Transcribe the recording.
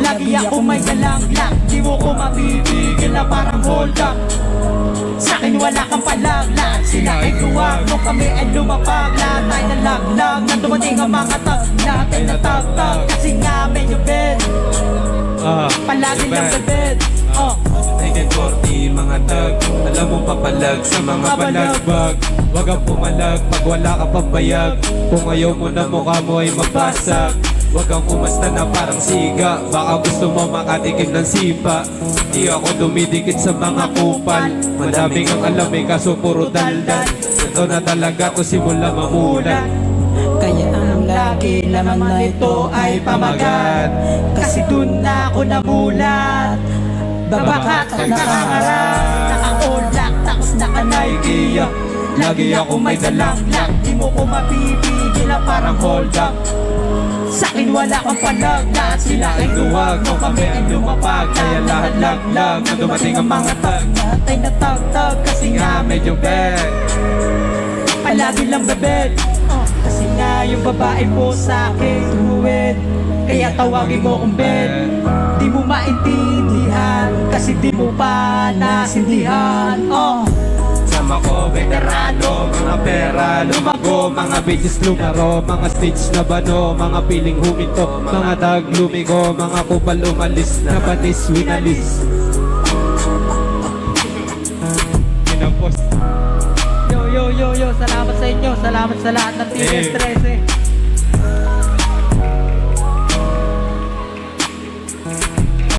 Lagi ako may galang-lang, di mo ko mapipigil na parang hold up. Sa'kin wala kang palaglag, sila ay duwag mo, kami ay lumapag. Lahat ay nalaglag, nang dumating ang mga tag natin na tag-tag. Kasi nga medyo bed, palagi lang bebed. 1940 mga tag, alam mong papalag sa mga balagbag. Wag kang pumalag pag wala ka pambayag, kung ayaw mo na mukha mo ay mabasag. Wag kang umasta na parang siga, baka gusto mo makatikim ng sipa. Di ako dumidikit sa mga kupal, madaming ang alam eh kaso puro daldal. Ito na talaga to simula mamulan. Kaya ang lagi naman na ito ay pamagat, kasi dun na ako namulat. Babakat at nakaharap, naka-all-black, tapos naka-Nike. Lagi ako may dalang-lak, di mo ko mapipigil na parang hold up. Sa'kin wala kang palaglag, sila ay duwag mo, kami ay lumapag. Kaya lahat laglag, nang dumating ang mga tag natin na tag-tag. Kasi nga medyo bad, palagi lang bebed. Kasi nga yung babae mo sa'kin tuwid, kaya tawagin mo kong bed. Di mo maintindihan, kasi di mo pa nasindihan. Sama ko veterano, mga pera lumago, mga bitches lumaro, mga stage na bano, mga piling huminto, mga tag lumigo, mga kupal umalis, na panis winalis. Yo, salamat sa inyo, salamat sa lahat ng Team S13.